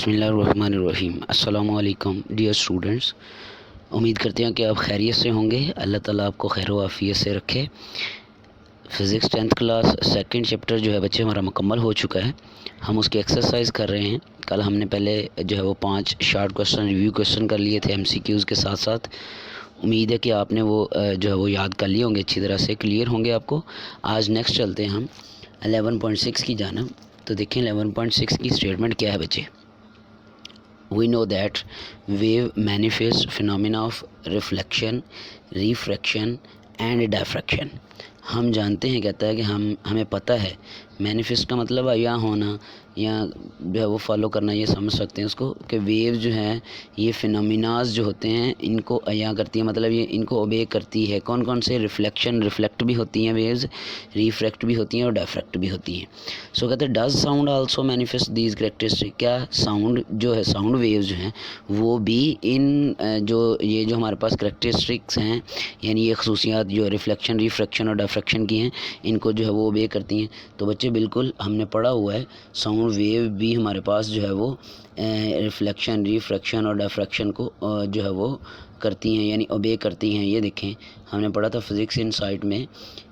बिस्मिल्लाहिर्रहमानिर्रहीम। अस्सलामु अलैकुम डियर स्टूडेंट्स, उम्मीद करते हैं कि आप खैरियत से होंगे। अल्लाह ताला आपको खैर व आफ़ियत से रखे। Physics 10th class second chapter जो है बच्चे हमारा मुकम्मल हो चुका है। हम उसकी एक्सरसाइज कर रहे हैं। कल हमने पहले जो है वो 5 शार्ट क्वेश्चन रिव्यू क्वेश्चन कर लिए थे MCQs के साथ साथ। उम्मीद है कि आपने वो जो है वो याद कर लिए होंगे, अच्छी तरह से क्लियर होंगे आपको। आज नेक्स्ट चलते हैं हम 11.6 की जानब। तो देखें 11.6 की स्टेटमेंट क्या है बच्चे। We know that wave manifest phenomena of reflection, refraction and diffraction। हम जानते हैं, कहता है कि हमें पता है। मैनिफेस्ट का मतलब या होना या जो है वो फॉलो करना, ये समझ सकते हैं उसको कि वेव जो है ये फिनोमिनाज जो होते हैं इनको अया करती है, मतलब ये इनको ओबे करती है। कौन कौन से? रिफ्लेक्ट भी होती हैं वेव्स, रिफ्रैक्ट भी होती हैं और डायफ्रैक्ट भी होती हैं। सो कहते हैं does sound also manifest these characteristic. क्या साउंड जो है, साउंड वेव्स जो हैं वो भी इन जो हमारे पास करेक्टरिस्टिक्स हैं, यानी ये खसूसियात जो रिफ्लेक्शन, रिफ्रैक्शन और डायफ्रैक्शन की हैं, इनको जो है वो ओबे करती हैं। तो बच्चे बिल्कुल हमने पढ़ा हुआ है, साउंड वेव भी हमारे पास जो है वो रिफ्लेक्शन, रिफ्रैक्शन और डायफ्रैक्शन को जो है वो करती हैं, यानी ओबे करती हैं। ये देखें, हमने पढ़ा था फिज़िक्स इनसाइट में।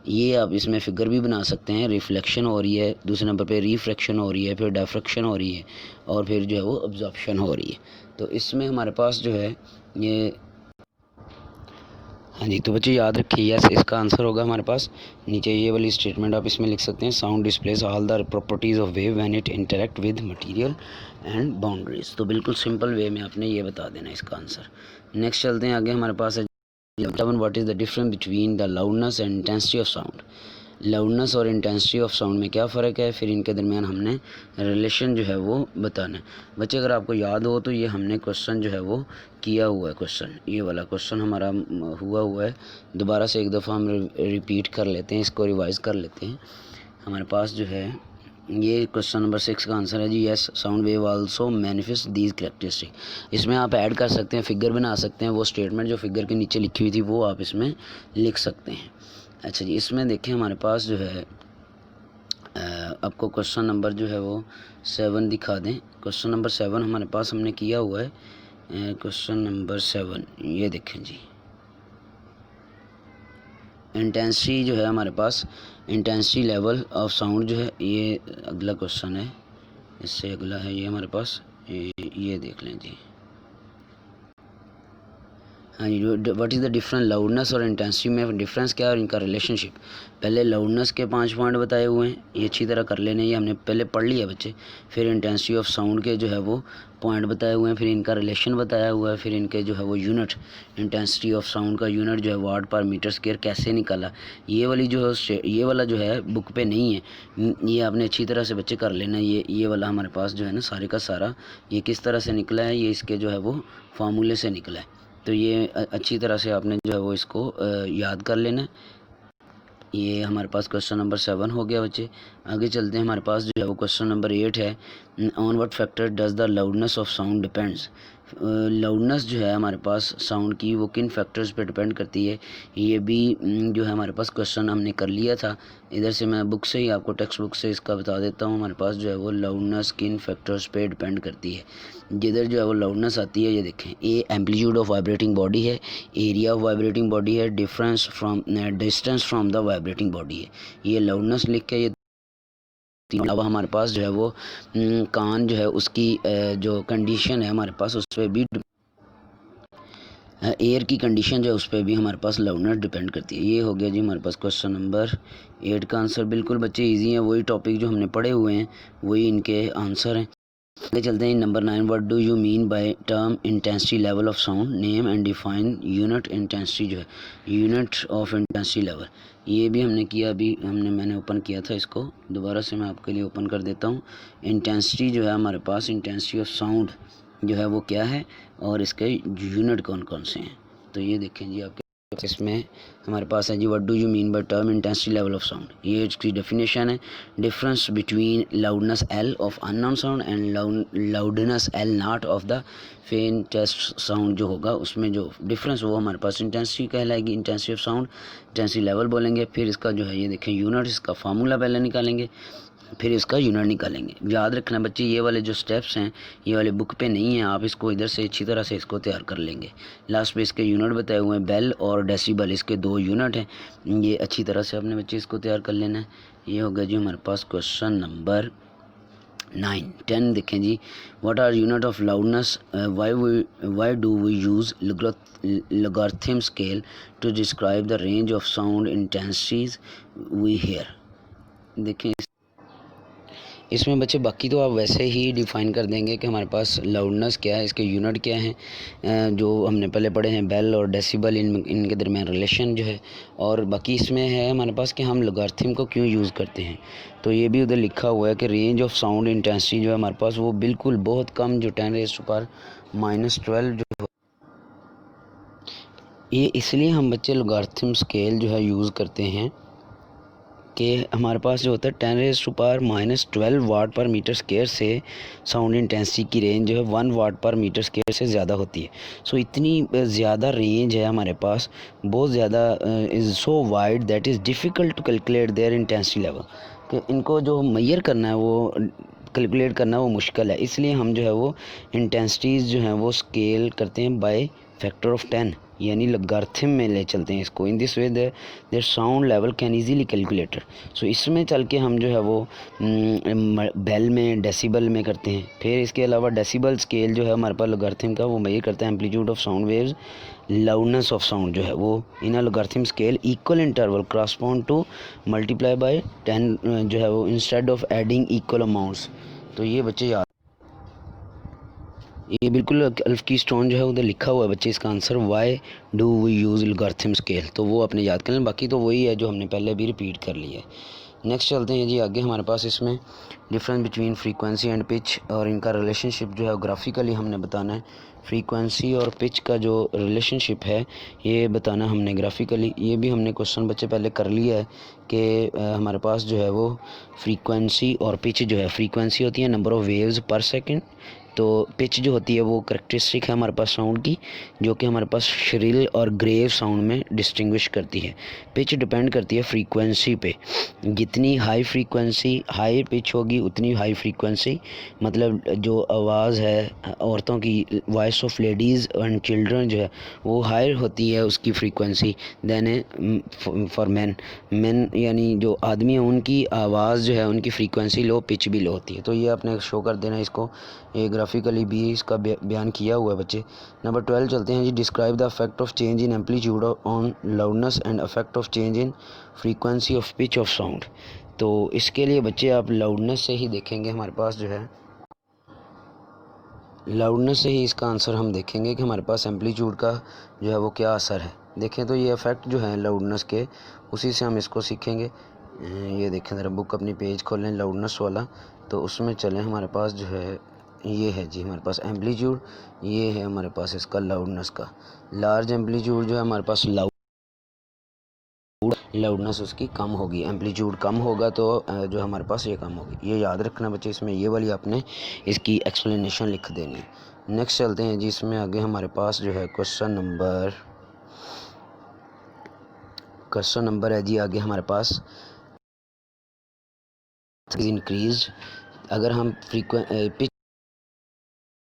ये आप इसमें फ़िगर भी बना सकते हैं। रिफ्लेक्शन हो रही है, दूसरे नंबर पे रिफ्रैक्शन हो रही है, फिर डायफ्रैक्शन हो रही है और फिर जो है वो अब्जॉर्प्शन हो रही है। तो इसमें हमारे पास जो है ये, हाँ जी, तो बच्चे याद रखिए, यस इसका आंसर होगा हमारे पास। नीचे ये वाली स्टेटमेंट आप इसमें लिख सकते हैं। Sound displace all the properties of wave when it interact with material and boundaries. तो बिल्कुल सिंपल वे में आपने ये बता देना इसका आंसर। नेक्स्ट चलते हैं आगे। हमारे पास है what is the difference between the loudness and intensity of sound. Loudness और इंटेंसिटी ऑफ साउंड में क्या फ़र्क है, फिर इनके दरमियान हमने रिलेशन जो है वो बताना है। बच्चे अगर आपको याद हो तो ये हमने क्वेश्चन जो है वो किया हुआ है। क्वेश्चन, ये वाला क्वेश्चन हमारा हुआ है। दोबारा से एक दफ़ा हम रिपीट कर लेते हैं, इसको रिवाइज कर लेते हैं। हमारे पास जो है ये क्वेश्चन नंबर 6 का आंसर है जी, yes sound wave also manifest these characteristic. इसमें आप ऐड कर सकते हैं, फिगर बना सकते हैं। वो स्टेटमेंट जो फिगर के नीचे लिखी हुई थी वो आप इसमें लिख सकते हैं। अच्छा जी, इसमें देखें हमारे पास जो है आपको क्वेश्चन नंबर जो है वो 7 दिखा दें। क्वेश्चन नंबर 7 हमारे पास हमने किया हुआ है। क्वेश्चन नंबर 7 ये देखें जी, इंटेंसिटी जो है हमारे पास, इंटेंसिटी लेवल ऑफ साउंड जो है, ये अगला क्वेश्चन है। इससे अगला है ये हमारे पास, ये देख लें जी। हाँ जी, what is the difference loudness और इंटेंसिटी में डिफरेंस क्या है और इनका रिलेशनशिप। पहले लाउडनेस के 5 पॉइंट बताए हुए हैं, ये अच्छी तरह कर लेने, ये हमने पहले पढ़ लिया बच्चे। फिर इंटेंसिटी ऑफ साउंड के जो है वो पॉइंट बताए हुए हैं, फिर इनका रिलेशन बताया हुआ है, फिर इनके जो है वो यूनिट, इंटेंसिटी ऑफ साउंड का यूनिट जो है वाट पर मीटर स्क्वायर कैसे निकाला। ये वाला जो है बुक पे नहीं है, ये आपने अच्छी तरह से बच्चे कर लेना। ये वाला हमारे पास जो है ना सारे का सारा ये किस तरह से निकला है, ये इसके जो है वो फार्मूले से निकला है। तो ये अच्छी तरह से आपने जो है वो इसको याद कर लेना। ये हमारे पास क्वेश्चन नंबर 7 हो गया बच्चे। आगे चलते हैं, हमारे पास जो है वो क्वेश्चन नंबर 8 है। On what factor does the loudness of sound depends. Loudness जो है हमारे पास साउंड की, वो किन फैक्टर्स पे डिपेंड करती है। ये भी जो है हमारे पास क्वेश्चन हमने कर लिया था। इधर से मैं बुक से ही आपको, टेक्स्ट बुक से इसका बता देता हूँ। हमारे पास जो है वो लाउडनेस किन फैक्टर्स पे डिपेंड करती है। जिधर जो है वो लाउडनेस आती है, ये देखें, A amplitude of vibrating body है, एरिया ऑफ वाइब्रेटिंग बॉडी है, distance from the vibrating body है। ये लाउडनेस लिख के ये अब हमारे पास जो है वो कान जो है उसकी जो कंडीशन है हमारे पास, उस पर भी एयर की कंडीशन जो है उस पर भी हमारे पास लाउडनेस डिपेंड करती है। ये हो गया जी हमारे पास क्वेश्चन नंबर 8 का आंसर। बिल्कुल बच्चे इजी हैं, वही टॉपिक जो हमने पढ़े हुए हैं वही इनके आंसर हैं। आगे चलते हैं number 9, what do you mean by term intensity level of sound, name and define unit intensity जो है, यूनिट ऑफ इंटेंसिटी लेवल। ये भी हमने किया, अभी मैंने ओपन किया था इसको, दोबारा से मैं आपके लिए ओपन कर देता हूँ। इंटेंसिटी जो है हमारे पास, इंटेंसिटी ऑफ साउंड जो है वो क्या है और इसके यूनिट कौन कौन से हैं। तो ये देखें जी, आपके इसमें हमारे पास है जी, what do you mean by term intensity level of sound. ये इसकी डेफिनेशन है, difference between loudness L of unknown sound and loudness L nought of the faintest sound जो होगा, उसमें जो डिफरेंस वो हमारे पास इंटेंसिटी कहलाएगी, intensity of sound. Intensity level बोलेंगे, फिर इसका जो है ये देखें यूनिट, इसका फार्मूला पहले निकालेंगे, फिर इसका यूनिट निकालेंगे। याद रखना बच्चे, ये वाले जो स्टेप्स हैं ये वाले बुक पे नहीं हैं, आप इसको इधर से अच्छी तरह से इसको तैयार कर लेंगे। लास्ट पे इसके यूनिट बताए हुए हैं, बेल और डेसिबल, इसके 2 यूनिट हैं। ये अच्छी तरह से अपने बच्चे इसको तैयार कर लेना है। ये होगा जी हमारे पास क्वेश्चन नंबर 10 देखें जी। What are unit of loudness, why do we use logarithm scale to describe the range of sound intensities we hear. देखें इसमें बच्चे बाकी तो आप वैसे ही डिफ़ाइन कर देंगे कि हमारे पास लाउडनेस क्या है, इसके यूनिट क्या हैं, जो हमने पहले पढ़े हैं बेल और डेसिबल, इनके दरमियान रिलेशन जो है। और बाकी इसमें है हमारे पास कि हम लॉगरिथम को क्यों यूज़ करते हैं, तो ये भी उधर लिखा हुआ है कि रेंज ऑफ साउंड इंटेंसिटी जो है हमारे पास वो बिल्कुल बहुत कम, जो 10⁻⁻12 जो ये इसलिए हम बच्चे लॉगरिथम स्केल जो है यूज़ करते हैं कि हमारे पास जो होता है 10⁻⁻12 वाट पर मीटर स्क्वायर से साउंड इंटेंसिटी की रेंज जो है 1 वाट पर मीटर स्क्वायर से ज़्यादा होती है। सो इतनी ज़्यादा रेंज है हमारे पास, बहुत ज़्यादा, is so wide that is difficult to calculate their intensity level, कि इनको जो मेजर करना है वो कैलकुलेट करना वो मुश्किल है। इसलिए हम जो है वो इंटेंसिटीज़ जो हैं वो स्केल करते हैं बाय फैक्टर ऑफ 10, यानी लॉगरिथम में ले चलते हैं इसको। In this way their sound level can easily calculator. So इसमें चल के हम जो है वो बेल में, डेसिबल में करते हैं। फिर इसके अलावा डेसिबल स्केल जो है हमारे पास लॉगरिथम का, वो मेजर करता है amplitude of sound waves, loudness of sound जो है वो in a logarithm scale equal interval correspond to multiply by 10 जो है वो instead of adding equal amounts. तो ये बच्चे याद, ये बिल्कुल अल्फ की स्टोन जो है उधर लिखा हुआ है बच्चे, इसका answer why do we use logarithm scale, तो वो अपने याद कर लें। बाकी तो वही है जो हमने पहले भी रिपीट कर लिया है। नेक्स्ट चलते हैं जी आगे। हमारे पास इसमें difference between frequency and pitch और इनका रिलेशनशिप जो है ग्राफिकली हमने बताना है। फ्रीक्वेंसी और पिच का जो रिलेशनशिप है ये बताना हमने ग्राफिकली। ये भी हमने क्वेश्चन बच्चे पहले कर लिया है कि हमारे पास जो है वो फ्रीक्वेंसी और पिच जो है, फ्रीक्वेंसी होती है नंबर ऑफ़ वेव्स पर सेकंड, तो पिच जो होती है वो करैक्टरिस्टिक है हमारे पास साउंड की, जो कि हमारे पास श्रिल और ग्रेव साउंड में डिस्टिंग्विश करती है। पिच डिपेंड करती है फ्रीक्वेंसी पे, जितनी हाई फ्रीक्वेंसी हाई पिच होगी उतनी हाई फ्रीक्वेंसी, मतलब जो आवाज़ है औरतों की, voice of ladies and children जो है वो हायर होती है उसकी फ्रीक्वेंसी देन फॉर मैन यानी जो आदमी है उनकी आवाज़ जो है उनकी फ्रीक्वेंसी लो, पिच भी लो होती है। तो ये आपने शो कर देना इसको, ये ग्राफिकली भी इसका बयान किया हुआ है बच्चे। नंबर 12 चलते हैं जी। Describe the effect of change in amplitude on loudness and effect of change in frequency of pitch of sound. तो इसके लिए बच्चे आप लाउडनेस से ही देखेंगे, हमारे पास जो है लाउडनेस से ही इसका आंसर हम देखेंगे कि हमारे पास एम्पलीट्यूड का जो है वो क्या असर है। देखें तो ये इफ़ेक्ट जो है लाउडनेस के, उसी से हम इसको सीखेंगे। ये देखें ज़रा बुक अपनी पेज खोलें लाउडनेस वाला, तो उसमें चलें। हमारे पास जो है ये है जी हमारे पास एम्पलीट्यूड, ये है हमारे पास इसका लाउडनेस का। लार्ज एम्पलीट्यूड जो है हमारे पास लाउडनेस उसकी कम होगी, एम्पलीट्यूड कम होगा तो जो हमारे पास ये कम होगी। ये याद रखना बच्चे, इसमें ये वाली आपने इसकी एक्सप्लेनेशन लिख देनी है। नेक्स्ट चलते हैं जी। इसमें आगे हमारे पास जो है क्वेश्चन नंबर है जी आगे हमारे पास इंक्रीज। अगर हम पिच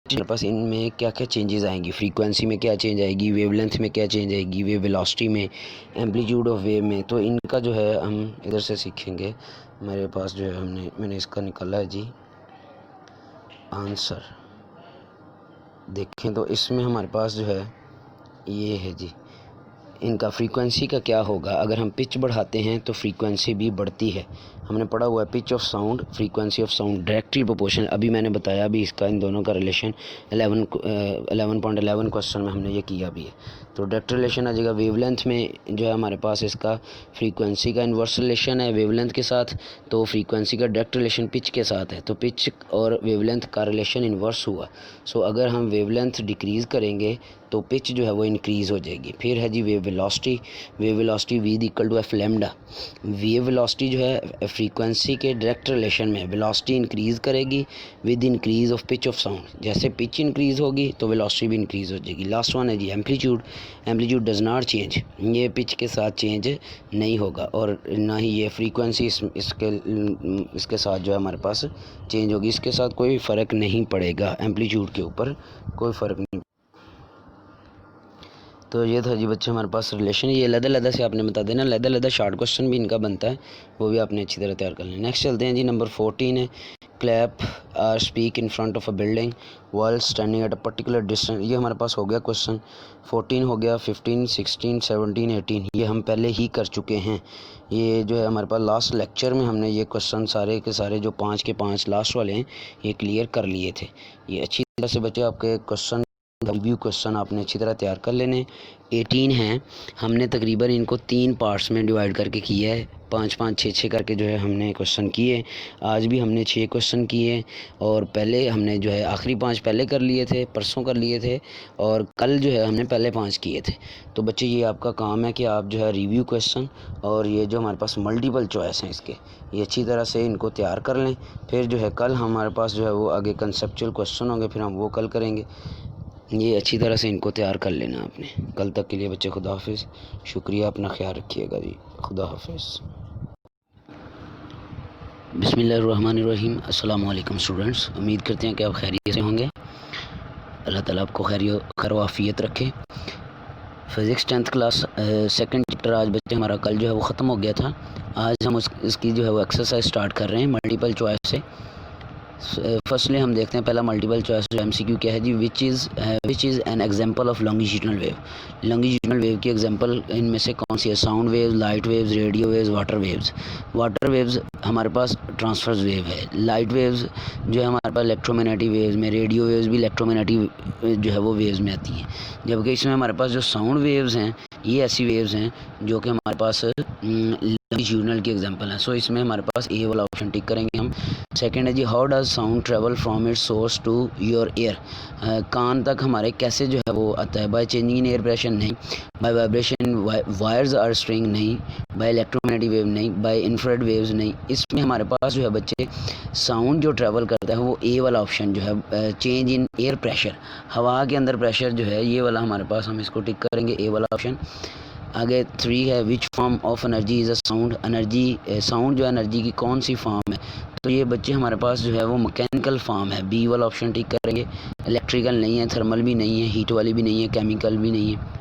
हमारे पास इनमें क्या क्या चेंजेस आएंगी, फ्रीक्वेंसी में क्या चेंज आएगी, वेवलेंथ में क्या चेंज आएगी, वेव वेलोसिटी में, एम्पलीट्यूड ऑफ वेव में, तो इनका जो है हम इधर से सीखेंगे। मेरे पास जो है मैंने इसका निकाला है जी आंसर। देखें तो इसमें हमारे पास जो है ये है जी, इनका फ्रीक्वेंसी का क्या होगा। अगर हम पिच बढ़ाते हैं तो फ्रीक्वेंसी भी बढ़ती है। हमने पढ़ा हुआ है pitch of sound frequency of sound directly proportional. अभी मैंने बताया भी इसका, इन दोनों का रिलेशन 11.11 क्वेश्चन में हमने ये किया भी है। तो डायरेक्ट रिलेशन आ जाएगा। वेवलेंथ में जो है हमारे पास इसका फ्रीक्वेंसी का इन्वर्स रिलेशन है वेवलेंथ के साथ, तो फ्रीक्वेंसी का डायरेक्ट रिलेशन पिच के साथ है, तो पिच और वेवलेंथ का रिलेशन इन्वर्स हुआ। सो अगर हम वेवलेंथ डिक्रीज़ करेंगे तो पिच जो है वो इंक्रीज़ हो जाएगी। फिर है जी wave velocity V equal to F lambda. Wave velocity जो है फ्रीक्वेंसी के डायरेक्ट रिलेशन में, वेलोसिटी इंक्रीज़ करेगी with increase of pitch of sound. जैसे पिच इंक्रीज़ होगी तो वेलोसिटी भी इंक्रीज़ हो जाएगी। लास्ट वन है जी एम्पलीट्यूड डज नॉट चेंज, ये पिच के साथ चेंज नहीं होगा और ना ही ये फ्रीक्वेंसी इसके साथ जो है हमारे पास चेंज होगी। इसके साथ कोई फ़र्क नहीं पड़ेगा, एम्पलीट्यूड के ऊपर कोई फ़र्क नहीं। तो ये था जी बच्चे हमारे पास रिलेशन। ये लदा से आपने बता देना, लदा शॉर्ट क्वेश्चन भी इनका बनता है, वो भी आपने अच्छी तरह तैयार कर लेना। नेक्स्ट चलते हैं जी, नंबर 14 है clap or speak in front of a building while standing at a particular distance. ये हमारे पास हो गया क्वेश्चन 14 हो गया, 15, 16, 17, 18 ये हम पहले ही कर चुके हैं। ये जो है हमारे पास लास्ट लेक्चर में हमने ये क्वेश्चन सारे के सारे जो 5 के 5 लास्ट वाले हैं ये क्लियर कर लिए थे। ये अच्छी तरह से बच्चे आपके क्वेश्चन रिव्यू क्वेश्चन आपने अच्छी तरह तैयार कर लेने। 18 हैं, हमने तकरीबन इनको 3 पार्ट्स में डिवाइड करके किया है, 5 5 6 6 करके जो है हमने क्वेश्चन किए। आज भी हमने 6 क्वेश्चन किए और पहले हमने जो है आखिरी 5 पहले कर लिए थे, परसों कर लिए थे और कल जो है हमने पहले 5 किए थे। तो बच्चे ये आपका काम है कि आप जो है रिव्यू क्वेश्चन और ये जो हमारे पास मल्टीपल चॉइस हैं इसके, ये अच्छी तरह से इनको तैयार कर लें। फिर जो है कल हमारे पास जो है वो आगे कंसेप्चुअल क्वेश्चन होंगे, फिर हम वो कल करेंगे। ये अच्छी तरह से इनको तैयार कर लेना आपने। कल तक के लिए बच्चे खुदा हाफिज़, शुक्रिया, अपना ख्याल रखिएगा जी, खुदा हाफिज़। बिस्मिल्लाहिर्रहमानिर्रहीम। अस्सलाम वालेकुम स्टूडेंट्स, उम्मीद करते हैं कि आप खैरियत से होंगे। अल्लाह ताला आपको खैर आफियत रखे। Physics 10th class second chapter आज बच्चे हमारा कल जो है वो ख़त्म हो गया था। आज हम इसकी जो है वो एक्सरसाइज स्टार्ट कर रहे हैं मल्टीपल चॉइस से। फर्स्टली हम देखते हैं पहला मल्टीपल चॉइस जो MCQ क्या है जी, which is an example of longitudinal wave. Longitudinal wave की एग्जांपल इनमें से कौन सी है? Sound waves, light waves, radio waves, water waves. Water waves हमारे पास ट्रांसवर्स वेव है। लाइट वेव्स जो है हमारे पास इलेक्ट्रोमैग्नेटिक वेव्स में, रेडियो वेव्स भी इलेक्ट्रोमैग्नेटिक जो है वो वेव्स में आती हैं। जबकि इसमें हमारे पास जो साउंड वेव्स हैं ये ऐसी वेव्स हैं जो कि हमारे पास लॉन्गिट्यूडनल की एग्जांपल है। सो इसमें हमारे पास ए वाला ऑप्शन टिक करेंगे हम। सेकंड है जी, how does sound travel from its source to your ear. कान तक हमारे कैसे जो है वो आता है? By changing in air pressure नहीं, by vibration wires or string नहीं, बाय इलेक्ट्रोमैग्नेटिक वेव नहीं, बाय इंफ्रारेड वेव्स नहीं। इसमें हमारे पास जो है बच्चे साउंड जो ट्रेवल करता है वो ए वाला ऑप्शन जो है चेंज इन एयर प्रेशर, हवा के अंदर प्रेशर जो है ये वाला हमारे पास, हम इसको टिक करेंगे ए वाला ऑप्शन। आगे 3 है, which form of energy is a sound. Energy sound जो एनर्जी की कौन सी फॉर्म है? तो ये बच्चे हमारे पास जो है वो मैकेनिकल फॉर्म है, बी वाला ऑप्शन टिक करेंगे। इलेक्ट्रिकल नहीं है, थर्मल भी नहीं है, हीट वाली भी नहीं है, केमिकल भी नहीं है।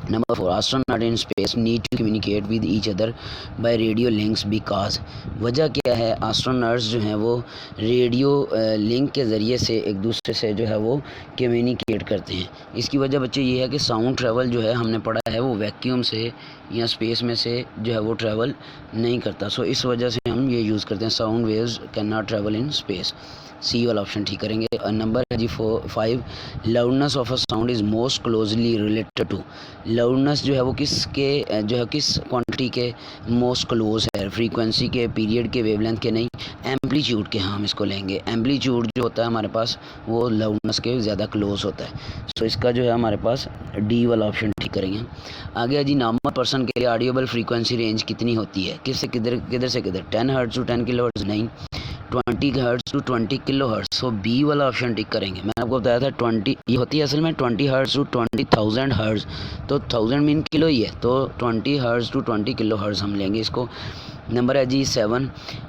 Number 4, astronaut in space need to communicate with each other by radio links because. वजह क्या है? एस्ट्रोनॉट्स जो हैं वो रेडियो लिंक के ज़रिए से एक दूसरे से जो है वो कम्युनिकेट करते हैं। इसकी वजह बच्चे ये है कि साउंड ट्रैवल जो है हमने पढ़ा है वो वैक्यूम से या स्पेस में से जो है वो ट्रैवल नहीं करता। सो इस वजह से हम ये यूज़ करते हैं, sound waves cannot travel in space. C वाला ऑप्शन ठीक करेंगे। नंबर है जी 5, loudness of a sound is most closely related to. लाउडनेस जो है वो किसके जो है किस क्वांटिटी के मोस्ट क्लोज है? फ्रीक्वेंसी के, पीरियड के, वेवलेंथ के नहीं, एम्पलीट्यूड के। हाँ, हम इसको लेंगे। एम्पलीट्यूड जो होता है हमारे पास वो लाउडनेस के ज़्यादा क्लोज होता है। सो इसका जो है हमारे पास डी वाला ऑप्शन ठीक करेंगे। आगे जी, नॉर्मल पर्सन के लिए ऑडियोबल फ्रीक्वेंसी रेंज कितनी होती है? किससे किधर से किधर? 10 हर्ट्ज टू 10 किलो हर्ट्ज नहीं, 20 hertz to 20 kilohertz. So B वाला ऑप्शन टिक करेंगे। मैंने आपको बताया था 20 ये होती है असल में 20 हर्ट्ज टू 20,000 हर्ट्ज, तो 1000 मीन किलो ही है, तो 20 हर्ट्ज टू 20 किलो हर्ट्ज हम लेंगे इसको। नंबर है जी 7,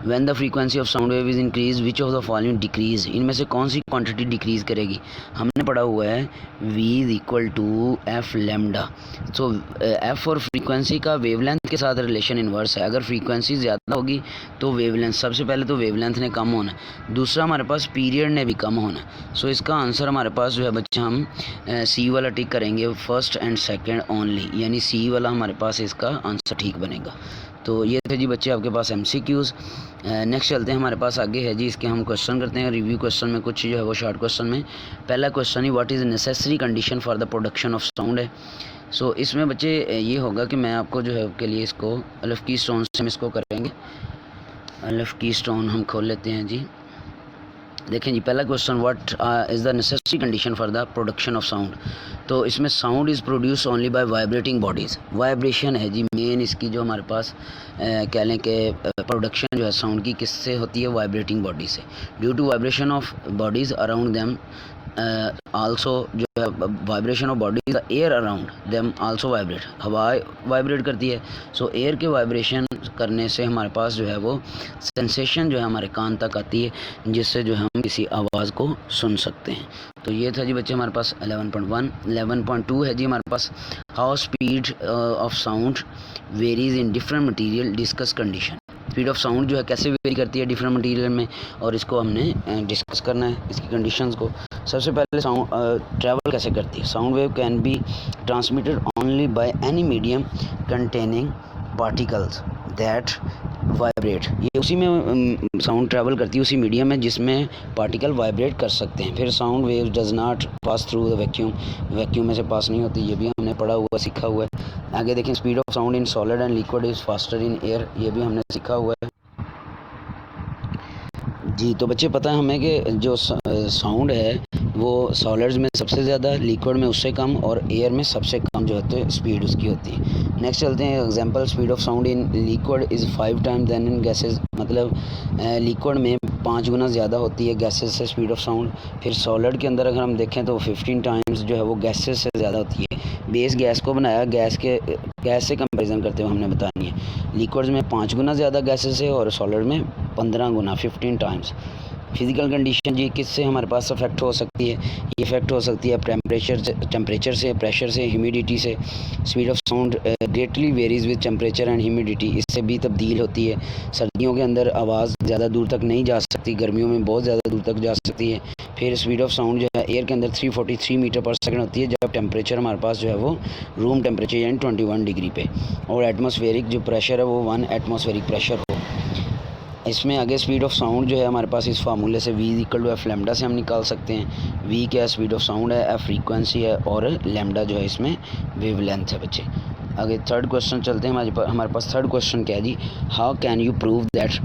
when the frequency of sound wave is increase which of the following decrease. इनमें से कौन सी क्वांटिटी डिक्रीज़ करेगी? हमने पढ़ा हुआ है V is equal to F lambda. So F और फ्रीक्वेंसी का वेवलेंथ के साथ रिलेशन इन्वर्स है। अगर फ्रीक्वेंसी ज़्यादा होगी तो वेवलेंथ, सबसे पहले तो वेवलेंथ ने कम होना है, दूसरा हमारे पास पीरियड ने भी कम होना है। सो इसका आंसर हमारे पास जो है बच्चे हम सी वाला टिक करेंगे, फर्स्ट एंड सेकेंड ओनली, यानी सी वाला हमारे पास इसका आंसर ठीक बनेगा। तो ये थे जी बच्चे आपके पास MCQs। नेक्स्ट चलते हैं, हमारे पास आगे है जी इसके हम क्वेश्चन करते हैं। रिव्यू क्वेश्चन में कुछ जो है वो शॉर्ट क्वेश्चन में पहला question he what is necessary condition for the production of sound है। सो इसमें बच्चे ये होगा कि मैं आपको जो है के लिए इसको अलिफ की स्टोन से हम इसको करेंगे। अलिफ की स्टोन हम खोल लेते हैं जी। देखें जी, पहला question, what is the necessary condition for the production of sound. तो इसमें sound is produce only by vibrating bodies. Vibration है जी मेन इसकी जो हमारे पास कह लें कि प्रोडक्शन जो है साउंड की किससे होती है? वाइब्रेटिंग बॉडी से। Due to vibration of bodies around them also जो vibration of body the air around them also vibrate, हवा वाइब्रेट करती है। सो एयर के वाइब्रेशन करने से हमारे पास जो है वो सेंसेशन जो है हमारे कान तक आती है, जिससे जो है हम किसी आवाज़ को सुन सकते हैं। तो ये था जी बच्चे हमारे पास 11.1। 11.2 है जी हमारे पास how speed of sound varies in different material, discuss condition. Speed of sound जो है कैसे वेरी करती है डिफरेंट मटीरियल में, और इसको हमने डिस्कस करना है, इसकी कंडीशंस को। सबसे पहले साउंड ट्रैवल कैसे करती है। Sound wave can be transmitted only by any medium containing particles that vibrate. ये उसी में साउंड ट्रैवल करती है, उसी मीडियम में जिसमें पार्टिकल वाइब्रेट कर सकते हैं। फिर sound wave does not pass through the vacuum, vacuum में से पास नहीं होती, ये भी हमने पढ़ा हुआ सीखा हुआ है। आगे देखें, speed of sound in solid and liquid is faster in air, ये भी हमने सीखा हुआ है जी। तो बच्चे पता है हमें कि जो साउंड है वो सॉलिड्स में सबसे ज़्यादा, लिक्विड में उससे कम, और एयर में सबसे कम जो है स्पीड उसकी होती है। नेक्स्ट चलते हैं example, speed of sound in liquid is 5 times than in gases, मतलब लिक्विड में 5 गुना ज़्यादा होती है गैसेस से स्पीड ऑफ साउंड। फिर सॉलिड के अंदर अगर हम देखें तो 15 टाइम्स जो है वो गैसेस से ज़्यादा होती है। बेस गैस को बनाया गैस से कंपेरिजन करते हुए हमने बतानी है। लिक्विड्स में 5 गुना ज़्यादा गैसेस है और सॉलिड में 15 गुना, 15 टाइम्स। फिज़िकल कंडीशन जी किससे हमारे पास अफेक्ट हो सकती है, ये इफेक्ट हो सकती है टेम्परेचर से, प्रेशर से, ह्यूमिडिटी से। Speed of sound greatly varies with temperature and humidity, इससे भी तब्दील होती है। सर्दियों के अंदर आवाज़ ज़्यादा दूर तक नहीं जा सकती, गर्मियों में बहुत ज़्यादा दूर तक जा सकती है। फिर स्पीड ऑफ साउंड जो है एयर के अंदर 343 मीटर पर सेकंड होती है, जब टेम्परेचर हमारे पास जो है वो रूम टेम्परेचर यानी 21 डिग्री पे, और एटमॉस्फेरिक जो प्रेशर है वो 1 एटमॉस्फेरिक प्रेशर हो। इसमें आगे स्पीड ऑफ साउंड जो है हमारे पास इस फार्मूले से v equal to F lambda से हम निकाल सकते हैं। v क्या है, स्पीड ऑफ साउंड है, एफ फ्रीक्वेंसी है, और लैम्डा जो है इसमें वेवलेंथ है बच्चे। आगे थर्ड क्वेश्चन चलते हैं, हमारे पास थर्ड क्वेश्चन क्या है जी, how can you prove that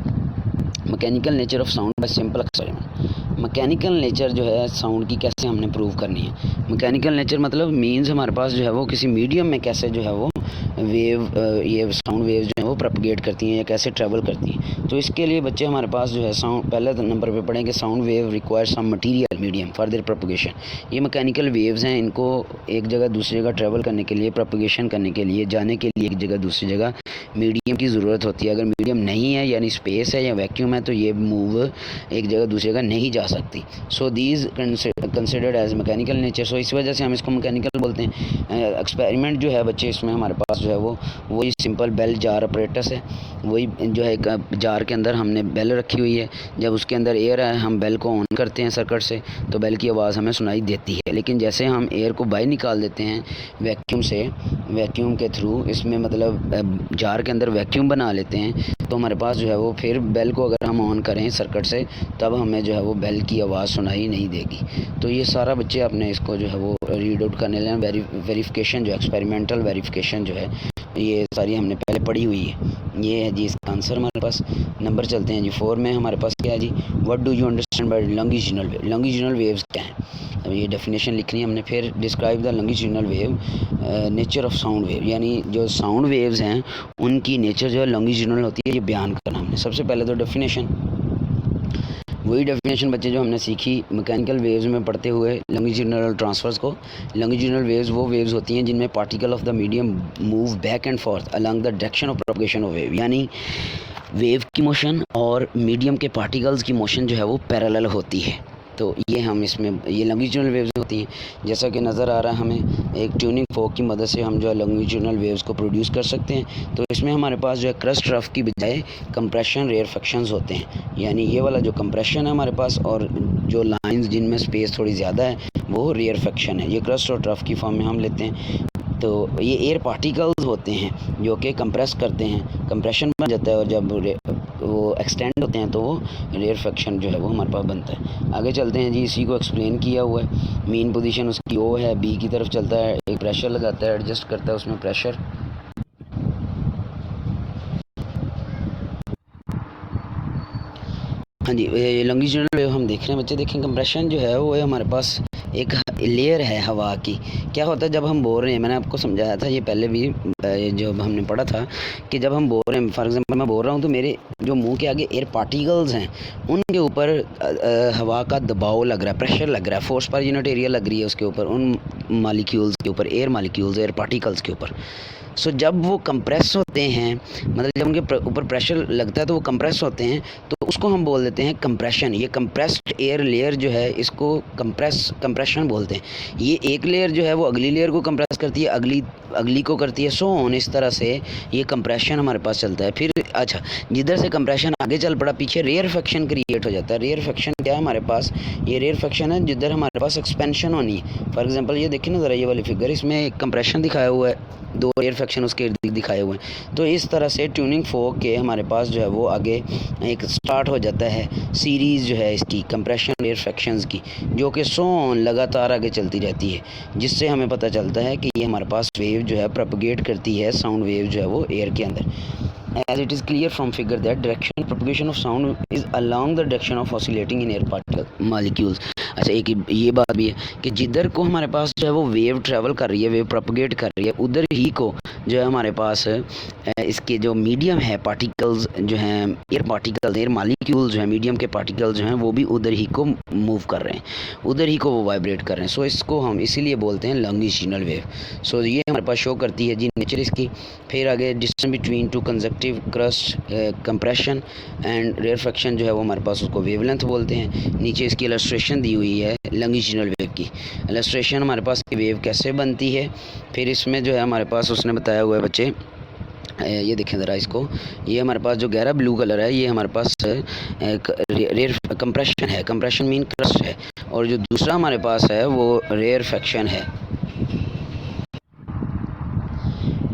mechanical nature of sound by simple experiment. Mechanical nature जो है साउंड की कैसे हमने प्रूव करनी है। मैकेनिकल नेचर मतलब मीन्स हमारे पास जो है वो किसी मीडियम में कैसे जो है वो ये साउंड वेव जो है वो प्रोपगेट करती हैं या कैसे ट्रैवल करती हैं। तो इसके लिए बच्चे हमारे पास जो है साउंड पहले नंबर पे पढ़ेंगे, sound wave require some material medium for their propagation. ये मैकेनिकल वेव्स हैं, इनको एक जगह दूसरी जगह ट्रैवल करने के लिए, प्रोपगेशन करने के लिए, जाने के लिए एक जगह दूसरी जगह मीडियम की ज़रूरत होती है। अगर मीडियम नहीं है यानी स्पेस है या वैक्यूम है तो ये मूव एक जगह दूसरी जगह नहीं जा सकती। So these considered as mechanical nature. So इस वजह से हम इसको मैकेनिकल बोलते हैं। एक्सपेरिमेंट जो है बच्चे इसमें हमारे पास जो है वो वही सिंपल बेल जार अपरेटस है, वही जो है एक जार के अंदर हमने बेल रखी हुई है, जब उसके अंदर एयर है हम बेल को ऑन करते हैं सर्किट से तो बेल की आवाज़ हमें सुनाई देती है। लेकिन जैसे हम एयर को बाहर निकाल देते हैं वैक्यूम से, वैक्यूम के थ्रू इसमें मतलब जार के अंदर वैक्यूम बना लेते हैं, तो हमारे पास जो है वो फिर बेल को अगर हम ऑन करें सर्किट से तब हमें जो है वो बेल की आवाज़ सुनाई नहीं देगी। तो ये सारा बच्चे अपने इसको जो है वो रीड आउट करने लें। वेरिफिकेशन जो एक्सपेरिमेंटल वेरिफिकेशन जो है ये सारी हमने पहले पढ़ी हुई है। ये है जी इसका आंसर हमारे पास। नंबर चलते हैं जी 4 में, हमारे पास क्या है जी, what do you understand by longitudinal wave. Longitudinal waves क्या हैं, अब ये डेफिनेशन लिखनी है हमने। फिर describe the longitudinal wave, nature of sound wave, यानी जो साउंड वेव्स हैं उनकी नेचर जो है लॉन्गिट्यूडिनल होती है, ये बयान करना हमने। सबसे पहले तो डेफिनेशन, वही डेफिनेशन बच्चे जो हमने सीखी मैकेनिकल वेव्स में पढ़ते हुए लॉन्गिट्यूडिनल ट्रांसफर्स को। लॉन्गिट्यूडिनल वेव्स वो वेव्स होती हैं जिनमें particle of the medium move back and fourth along the direction of propagation of wave, यानी वेव की मोशन और मीडियम के पार्टिकल्स की मोशन जो है वो पैरेलल होती है। तो ये हम इसमें ये लॉन्गिट्यूडिनल वेव्स होती हैं। जैसा कि नज़र आ रहा है हमें एक ट्यूनिंग फोक की मदद से हम जो है लॉन्गिट्यूडिनल वेव्स को प्रोड्यूस कर सकते हैं। तो इसमें हमारे पास जो है क्रस्ट रफ की बजाय कंप्रेशन रेयरफेक्शंस होते हैं, यानी ये वाला जो कंप्रेशन है हमारे पास और जो लाइंस जिनमें स्पेस थोड़ी ज़्यादा है वो रेयरफेक्शन है। ये क्रस्ट और ट्रफ की फॉर्म में हम लेते हैं। तो ये एयर पार्टिकल्स होते हैं जो कि कंप्रेस करते हैं, कंप्रेशन बन जाता है और जब वो एक्सटेंड होते हैं तो वो रेयरफेक्शन जो है वो हमारे पास बनता है। आगे चलते हैं जी, इसी को एक्सप्लेन किया हुआ है। मेन पोजीशन उसकी ओ है, बी की तरफ चलता है, एक प्रेशर लगाता है, एडजस्ट करता है उसमें प्रेशर। हाँ जी, लॉन्गिट्यूडिनल वेव हम देख रहे हैं बच्चे, देखें कंप्रेशन जो है वो है हमारे पास एक लेयर है हवा की। क्या होता है जब हम बोल रहे हैं, मैंने आपको समझाया था ये पहले भी, जो हमने पढ़ा था कि जब हम बोल रहे हैं, फॉर एग्जांपल मैं बोल रहा हूँ तो मेरे जो मुंह के आगे एयर पार्टिकल्स हैं उनके ऊपर हवा का दबाव लग रहा है, प्रेशर लग रहा है, फोर्स पर यूनिट एरिया लग रही है उसके ऊपर, उन मालिक्यूल्स के ऊपर, एयर मालिक्यूल्स, एयर पार्टिकल्स के ऊपर। सो जब वो कंप्रेस होते हैं, मतलब जब उनके ऊपर प्रेशर लगता है तो वो कंप्रेस होते हैं, तो उसको हम बोल देते हैं कंप्रेशन। ये कंप्रेस्ड एयर लेयर जो है इसको कंप्रेशन बोलते हैं। ये एक लेयर जो है वो अगली लेयर को कंप्रेस करती है, अगली को करती है, सो ऑन। इस तरह से ये कंप्रेशन हमारे पास चलता है। फिर अच्छा, जिधर से कंप्रेशन आगे चल पड़ा, पीछे रेयरफेक्शन क्रिएट हो जाता है। रेयरफेक्शन क्या है हमारे पास? ये रेयरफेक्शन है जिधर हमारे पास एक्सपेंशन होनी है। फॉर एग्जांपल ये देखिए ना ज़रा, ये वाली फिगर, इसमें एक कंप्रेशन दिखाया हुआ है, दो रेयरफेक्शन उसके इर्द गिर्द दिखाए हुए हैं। तो इस तरह से ट्यूनिंग फोक के हमारे पास जो है वो आगे एक स्टार्ट हो जाता है सीरीज़ जो है इसकी कंप्रेशन रेयरफेक्शंस की, जो कि सो ऑन लगातार आगे चलती रहती है, जिससे हमें पता चलता है कि ये हमारे पास वेव जो है प्रोपगेट करती है, साउंड वेव जो है वो एयर के अंदर। As it is clear from figure that direction propagation of sound is along the direction of oscillating in air particle molecules। अच्छा, एक ये बात भी है कि जिधर को हमारे पास जो है वो वेव ट्रैवल कर रही है, वेव प्रोपगेट कर रही है, उधर ही को जो है हमारे पास इसके जो मीडियम है, पार्टिकल्स जो हैं, एयर पार्टिकल्स, एयर मालिक्यूल्स जो हैं, मीडियम के पार्टिकल्स जो हैं वो भी उधर ही को मूव कर रहे हैं, उधर ही को वो वाइब्रेट कर रहे हैं। सो इसको हम इसीलिए बोलते हैं लॉन्गिट्यूडिनल वेव। सो ये हमारे पास शो करती है जी नेचर इसकी। फिर आगे distance between two conjunctive crust, compression and rarefaction जो है वो हमारे पास उसको वेवलेंथ बोलते हैं। नीचे इसकी इलस्ट्रेशन दी हुई है लॉन्गिट्यूडिनल वेव की। इलस्ट्रेशन हमारे पास वेव कैसे बनती है, फिर इसमें जो है हमारे पास उसने बताया हुआ है बच्चे, ये देखें ज़रा इसको, ये हमारे पास जो गहरा ब्लू कलर है ये हमारे पास रेयर कंप्रेशन है, कंप्रेशन मीन क्रस्ट है, और जो दूसरा हमारे पास है वो रेयरफेक्शन है।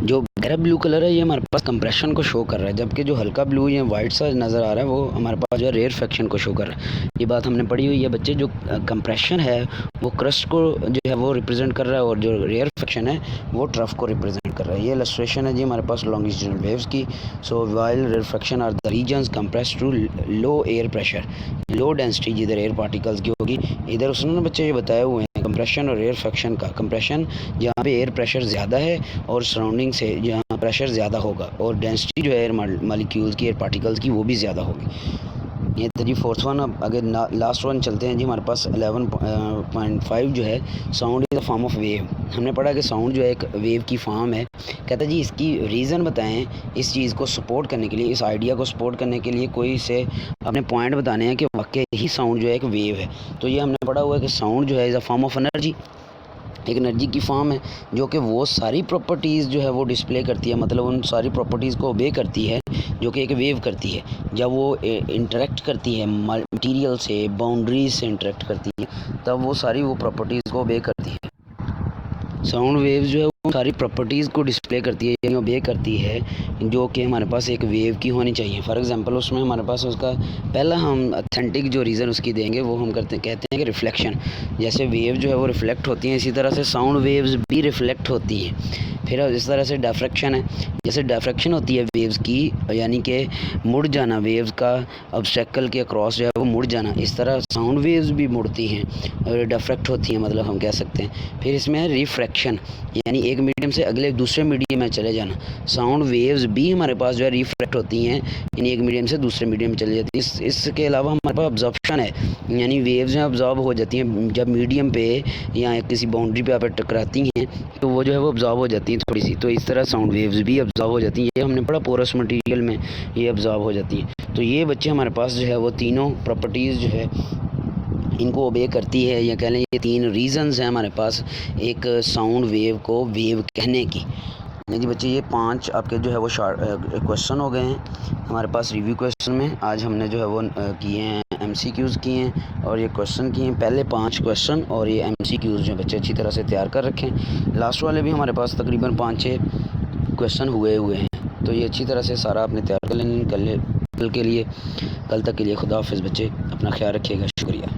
जो गहरा ब्लू कलर है ये हमारे पास कंप्रेशन को शो कर रहा है, जबकि जो हल्का ब्लू या वाइट सा नज़र आ रहा है वो हमारे पास जो है रेयरफेक्शन को शो कर रहा है। ये बात हमने पढ़ी हुई है बच्चे। जो कंप्रेशन है वो क्रस्ट को जो है वो रिप्रेजेंट कर रहा है, और जो रेयरफेक्शन है वो ट्रफ को रिप्रेजेंट कर रहा है। ये इलस्ट्रेशन है जी हमारे पास लॉन्गिट्यूडिनल वेव्स की। So while rarefaction are the regions compressed to low air pressure, low density जिधर एयर पार्टिकल्स की होगी। इधर उसने बच्चे ये बताए हुए हैं कंप्रेशन और रेयरफेक्शन का। कंप्रेशन जहाँ पे एयर प्रेशर ज़्यादा है और सराउंडिंग से जहाँ प्रेशर ज़्यादा होगा, और डेंसिटी जो है एयर मालिक्यूल्स की, एयर पार्टिकल्स की, वो भी ज़्यादा होगी। ये तो जी फोर्थ वन। अब अगर लास्ट वन चलते हैं जी, हमारे पास 11.5 जो है sound is a form of wave. हमने पढ़ा कि साउंड जो है एक वेव की फॉर्म है। कहता है जी इसकी रीज़न बताएं, इस चीज़ को सपोर्ट करने के लिए, इस आइडिया को सपोर्ट करने के लिए कोई से अपने पॉइंट बताने हैं कि वाकई ही साउंड जो है एक वेव है। तो ये हमने पढ़ा हुआ है कि साउंड जो है is a form of energy, एक एनर्जी की फॉर्म है जो कि वो सारी प्रॉपर्टीज़ जो है वो डिस्प्ले करती है, मतलब उन सारी प्रॉपर्टीज़ को ओबे करती है जो कि एक वेव करती है। जब वो इंटरेक्ट करती है मटेरियल से, बाउंड्रीज से इंटरेक्ट करती है, तब वो सारी वो प्रॉपर्टीज़ को ओबे करती है। साउंड वेव्स जो है वो सारी प्रॉपर्टीज़ को डिस्प्ले करती है, यानी ओबे करती है, जो कि हमारे पास एक वेव की होनी चाहिए। फॉर एग्जांपल उसमें हमारे पास उसका पहला हम ऑथेंटिक जो रीज़न उसकी देंगे वो हम कहते हैं कि रिफ्लेक्शन। जैसे वेव जो है वो रिफ्लेक्ट होती हैं, इसी तरह से साउंड वेव्स भी रिफ्लेक्ट होती हैं। फिर इस तरह से डिफ्रैक्शन है, जैसे डिफ्रैक्शन होती है वेव्स की, यानी कि मुड़ जाना, वेव्स का ऑब्स्टेकल के अक्रॉस जो है वो मुड़ जाना, इस तरह साउंड वेव्स भी मुड़ती हैं और डिफ्रैक्ट होती हैं, मतलब हम कह सकते हैं। फिर इसमें है रिफ्रैक्शन, यानी एक मीडियम से अगले दूसरे मीडियम में चले जाना। साउंड वेव्स भी हमारे पास जो है रिफ्रैक्ट होती हैं, यानी एक मीडियम से दूसरे मीडियम में चले जाती हैं। इसके अलावा हमारे पास ऑब्जॉर्प्शन है, यानी वेव्स जो ऑब्जॉर्ब हो जाती हैं जब मीडियम पे या किसी बाउंड्री पे आप टकराती हैं, तो वो जो है वो ऑब्जॉर्ब हो जाती हैं थोड़ी सी। तो इस तरह साउंड वेव्स भी ऑब्जॉर्ब हो जाती हैं, ये हमने पढ़ा पोरस मटेरियल में ये ऑब्जॉर्ब हो जाती हैं। तो ये बच्चे हमारे पास जो है वो तीनों प्रॉपर्टीज़ जो है इनको ओबे करती है, या कह लें ये तीन रीज़न्स हैं हमारे पास एक साउंड वेव को वेव कहने की। जी बच्चे, ये 5 आपके जो है वो क्वेश्चन हो गए हैं हमारे पास रिव्यू क्वेश्चन में। आज हमने जो है वो किए हैं MCQs किए हैं, और ये क्वेश्चन किए हैं, पहले 5 क्वेश्चन और ये MCQs जो बच्चे अच्छी तरह से तैयार कर रखें। लास्ट वाले भी हमारे पास तकरीबन 5-6 क्वेश्चन हुए हैं, तो ये अच्छी तरह से सारा आपने तैयार कर लें कल के लिए। कल तक के लिए खुदा हाफिज़ बच्चे, अपना ख्याल रखिएगा, शुक्रिया।